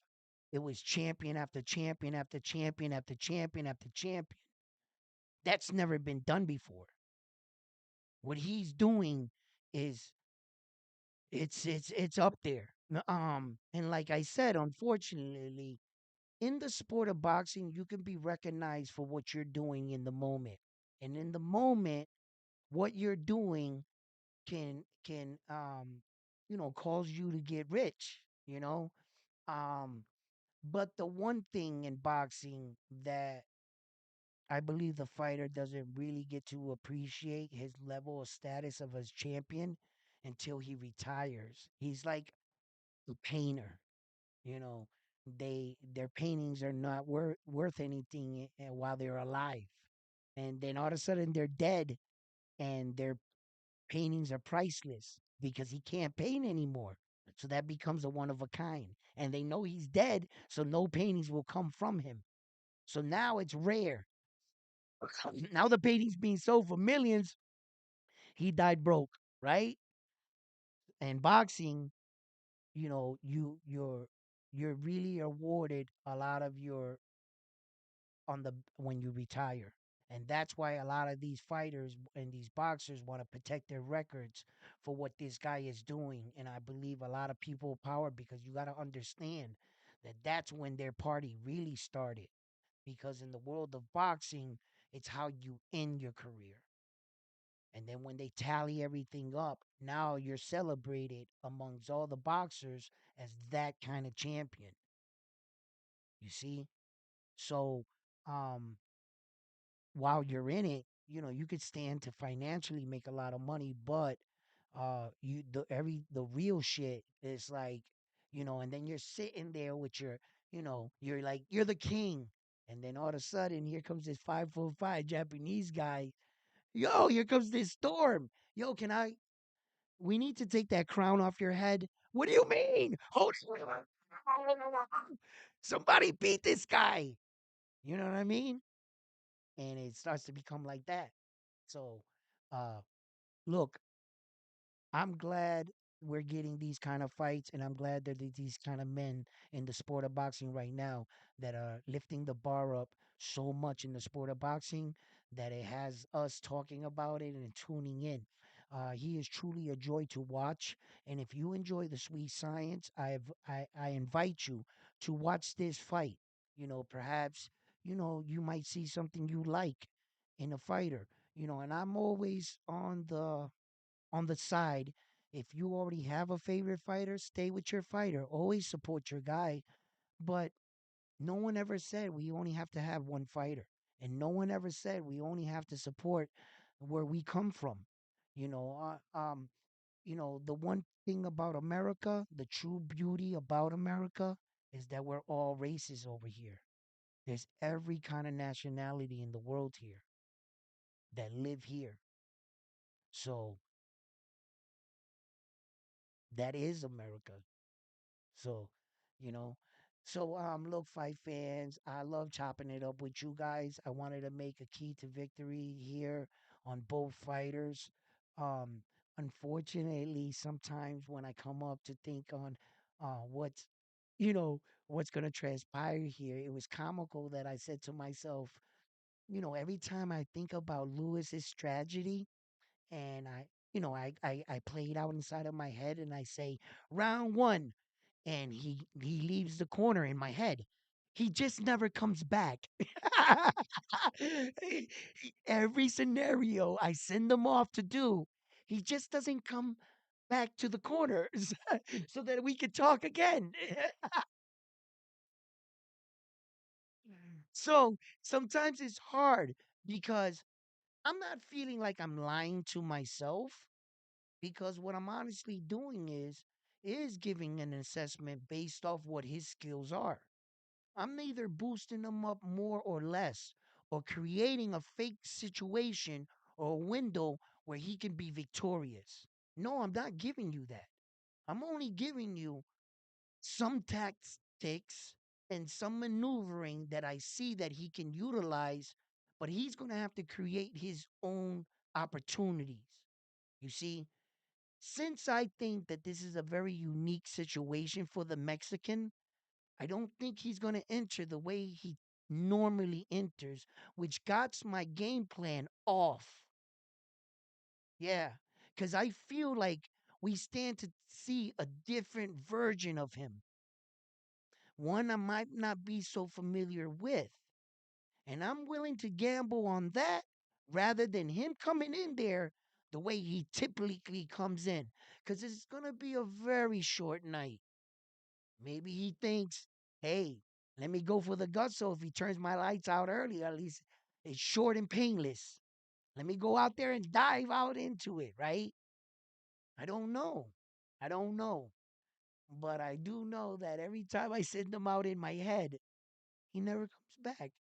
it was champion after champion after champion after champion after champion. That's never been done before. What he's doing is it's up there. And like I said, unfortunately, in the sport of boxing, you can be recognized for what you're doing in the moment. And in the moment, what you're doing can cause you to get rich, you know? Um but the one thing in boxing that I believe the fighter doesn't really get to appreciate his level of status of as champion until he retires. He's like a painter, you know. Their paintings are not worth anything while they're alive. And then all of a sudden they're dead and their paintings are priceless because he can't paint anymore. So that becomes a one of a kind. And they know he's dead, so no paintings will come from him. So now it's rare. Now the painting's being sold for millions. He died broke, right? And boxing, you're really awarded a lot of your on the when you retire. And that's why a lot of these fighters and these boxers want to protect their records for what this guy is doing. And I believe a lot of people power because you got to understand that that's when their party really started. Because in the world of boxing, it's how you end your career. And then when they tally everything up, now you're celebrated amongst all the boxers as that kind of champion. You see? So, um, while you're in it, you could stand to financially make a lot of money, but the real shit is like, and then you're sitting there with you're like you're the king, and then all of a sudden here comes this 5'5" Japanese guy. Yo, here comes this storm. Yo, can I? We need to take that crown off your head. What do you mean? Hold somebody beat this guy. You know what I mean? And it starts to become like that. So, uh, look, I'm glad we're getting these kind of fights, and I'm glad that these kind of men in the sport of boxing right now that are lifting the bar up so much in the sport of boxing that it has us talking about it and tuning in. He is truly a joy to watch, and if you enjoy the sweet science, I invite you to watch this fight. Perhaps you might see something you like in a fighter. And I'm always on the side. If you already have a favorite fighter, stay with your fighter. Always support your guy. But no one ever said we only have to have one fighter. And no one ever said we only have to support where we come from. You know, the one thing about America, the true beauty about America is that we're all races over here. There's every kind of nationality in the world here that live here. So that is America. So, you know, look, fight fans, I love chopping it up with you guys. I wanted to make a key to victory here on both fighters. Um, Unfortunately, sometimes when I come up to think on what's you know what's gonna transpire here, it was comical that I said to myself, every time I think about Lewis's tragedy, and I play it out inside of my head, and I say round one, and he leaves the corner in my head. He just never comes back. Every scenario I send him off to do, he just doesn't come back to the corners so that we could talk again. So sometimes it's hard because I'm not feeling like I'm lying to myself, because what I'm honestly doing is giving an assessment based off what his skills are. I'm neither boosting him up more or less, or creating a fake situation or a window where he can be victorious. No, I'm not giving you that. I'm only giving you some tactics and some maneuvering that I see that he can utilize, but he's going to have to create his own opportunities. You see, Since I think that this is a very unique situation for the Mexican, I don't think he's going to enter the way he normally enters, which got my game plan off. Yeah, because I feel like we stand to see a different version of him, one I might not be so familiar with. And I'm willing to gamble on that rather than him coming in there the way he typically comes in. Because it's going to be a very short night. Maybe he thinks, hey, let me go for the gusto. If he turns my lights out early, at least it's short and painless. Let me go out there and dive out into it, right? I don't know. I don't know. But I do know that every time I send him out in my head, he never comes back.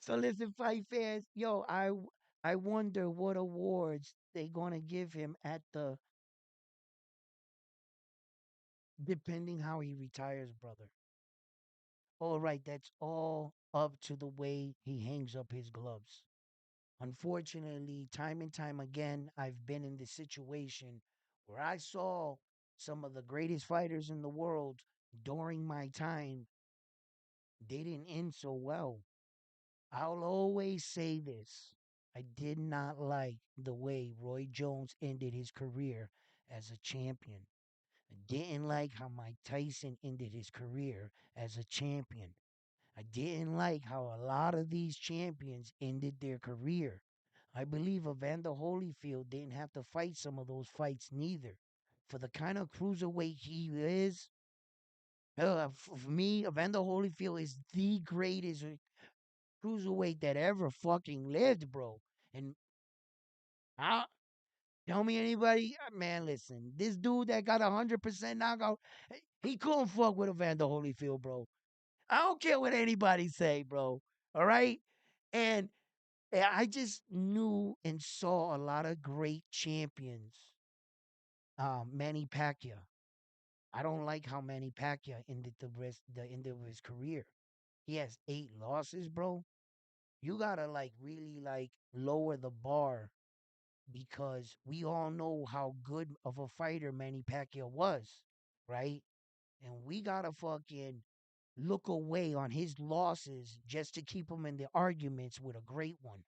So listen, fight fans, yo, I wonder what awards they gonna give him at the depending how he retires, brother. All right, that's all up to the way he hangs up his gloves. Unfortunately, time and time again, I've been in this situation where I saw some of the greatest fighters in the world during my time. They didn't end so well. I'll always say this. I did not like the way Roy Jones ended his career as a champion. I didn't like how Mike Tyson ended his career as a champion. I didn't like how a lot of these champions ended their career. I believe Evander Holyfield didn't have to fight some of those fights neither. For the kind of cruiserweight he is, for me, Evander Holyfield is the greatest cruiserweight that ever fucking lived, bro. And I tell me anybody, man, listen, this dude that got 100% knockout, he couldn't fuck with Evander Holyfield, bro. I don't care what anybody say, bro. All right, and I just knew and saw a lot of great champions. Manny Pacquiao. I don't like how Manny Pacquiao ended the end of his career. He has 8 losses, bro. You gotta like really like lower the bar because we all know how good of a fighter Manny Pacquiao was, right? And we gotta fucking look away on his losses just to keep him in the arguments with a great one.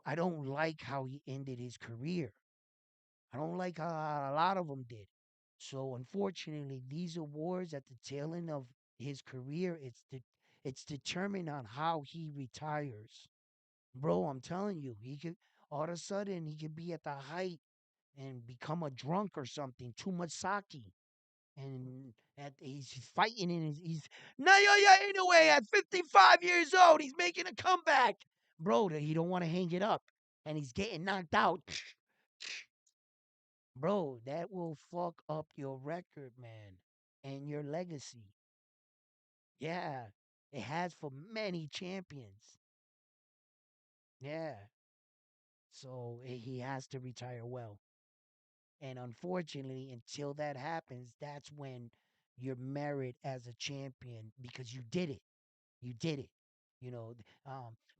I don't like how he ended his career. I don't like how a lot of them did. So unfortunately, these awards at the tail end of his career, it's determined on how he retires. Bro, I'm telling you, he could all of a sudden he could be at the height and become a drunk or something, too much sake. And he's fighting and he's Naoya Inoue at 55 years old. He's making a comeback. Bro, he don't want to hang it up. And he's getting knocked out. Bro, that will fuck up your record, man, and your legacy. Yeah, it has for many champions. Yeah, so he has to retire well. And unfortunately, until that happens, that's when you're merit as a champion because you did it. You did it. You know,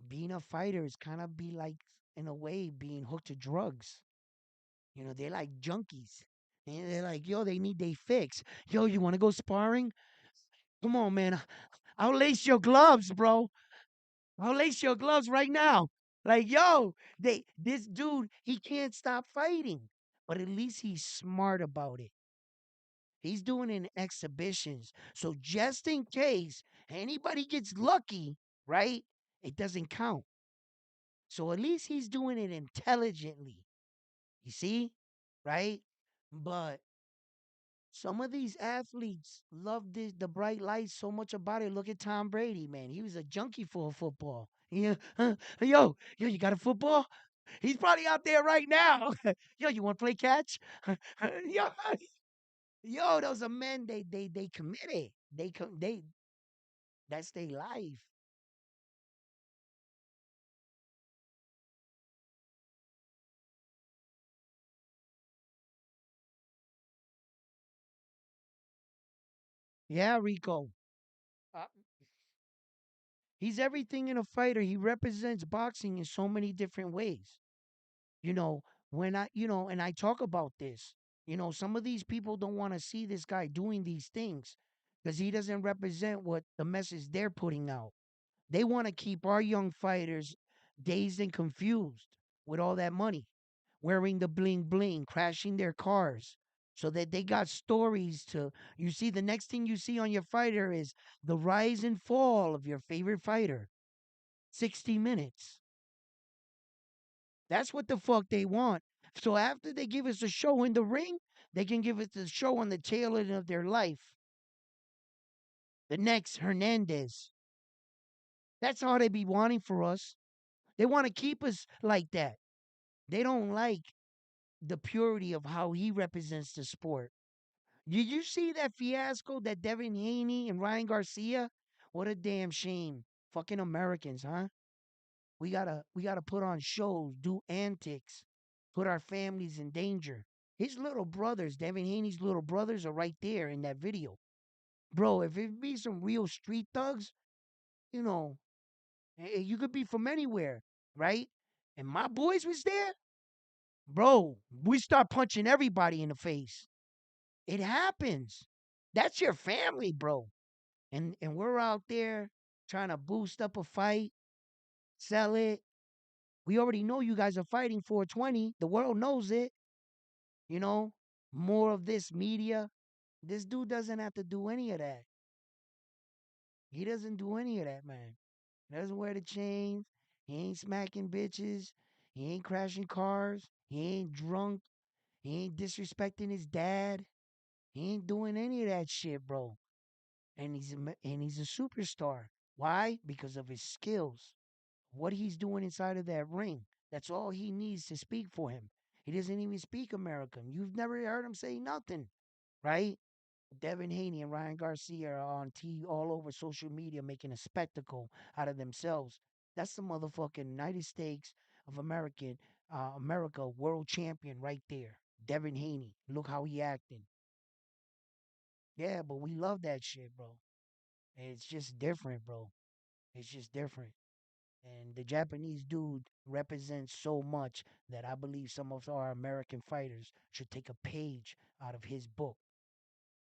being a fighter is kind of be like, in a way, being hooked to drugs. They're like junkies. And they're like, yo, they need they fix. Yo, you want to go sparring? Come on, man. I'll lace your gloves, bro. I'll lace your gloves right now. Like, yo, this dude, he can't stop fighting. But at least he's smart about it. He's doing it in exhibitions. So just in case anybody gets lucky, right? It doesn't count. So at least he's doing it intelligently. You see? Right? But some of these athletes love the bright lights so much about it. Look at Tom Brady, man. He was a junkie for football. Yeah. Yo, you got a football? He's probably out there right now. Yo, you want to play catch? yo, those are men. They committed. They that's their life. Yeah, Rico. Uh, he's everything in a fighter. He represents boxing in so many different ways. You know, when and I talk about this, some of these people don't want to see this guy doing these things because he doesn't represent what the message they're putting out. They want to keep our young fighters dazed and confused with all that money, wearing the bling bling, crashing their cars, so that they got stories to. You see, the next thing you see on your fighter is the rise and fall of your favorite fighter. 60 minutes. That's what the fuck they want. So after they give us a show in the ring, they can give us the show on the tail end of their life. The next Hernandez. That's all they be wanting for us. They want to keep us like that. They don't like the purity of how he represents the sport. Did you see that fiasco that Devin Haney and Ryan Garcia? What a damn shame. Fucking Americans, huh? We gotta put on shows, do antics, put our families in danger. His little brothers, Devin Haney's little brothers, are right there in that video. Bro, if it be some real street thugs, you know, you could be from anywhere, right? And my boys was there, bro, we start punching everybody in the face. It happens. That's your family, bro. And we're out there trying to boost up a fight, sell it. We already know you guys are fighting 420. The world knows it. You know, more of this media. This dude doesn't have to do any of that. He doesn't do any of that, man. He doesn't wear the chains. He ain't smacking bitches. He ain't crashing cars. He ain't drunk. He ain't disrespecting his dad. He ain't doing any of that shit, bro. And he's a superstar. Why? Because of his skills. What he's doing inside of that ring. That's all he needs to speak for him. He doesn't even speak American. You've never heard him say nothing, right? Devin Haney and Ryan Garcia are on all over social media making a spectacle out of themselves. That's the motherfucking United States of America world champion right there. Devin Haney. Look how he acting. Yeah, but we love that shit, bro. It's just different, bro. It's just different. And the Japanese dude represents so much that I believe some of our American fighters should take a page out of his book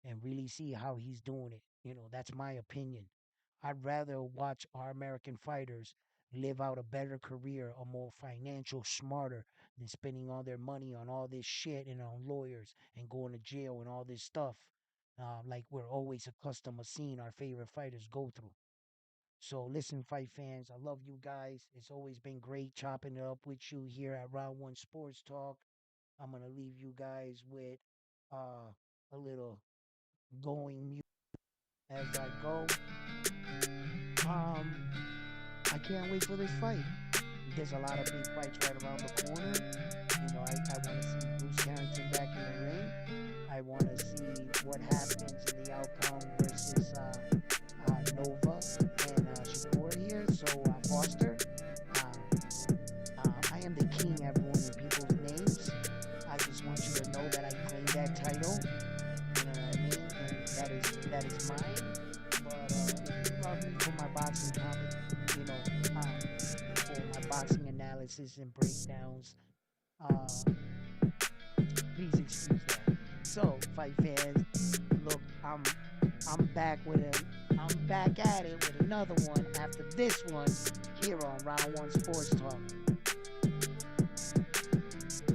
and really see how he's doing it. That's my opinion. I'd rather watch our American fighters live out a better career, a more financial smarter than spending all their money on all this shit and on lawyers and going to jail and all this stuff. Like we're always accustomed to seeing our favorite fighters go through. So listen, fight fans, I love you guys. It's always been great chopping it up with you here at Round One Sports Talk. I'm gonna leave you guys with a little going mute as I go. Um, I can't wait for this fight. There's a lot of big fights right around the corner. I want to see Bruce Carrington back in the ring. I want to see what happens in the outcome versus Nova and Shakur here. So, Foster, I am the king, everyone, in people's names. I just want you to know that I claim that title. You know what I mean? And that is mine. But if you love me for my boxing comment, for my boxing analysis and breakdowns, uh, please excuse that. So, fight fans, look, I'm back with I'm back at it with another one after this one here on Round One Sports Talk.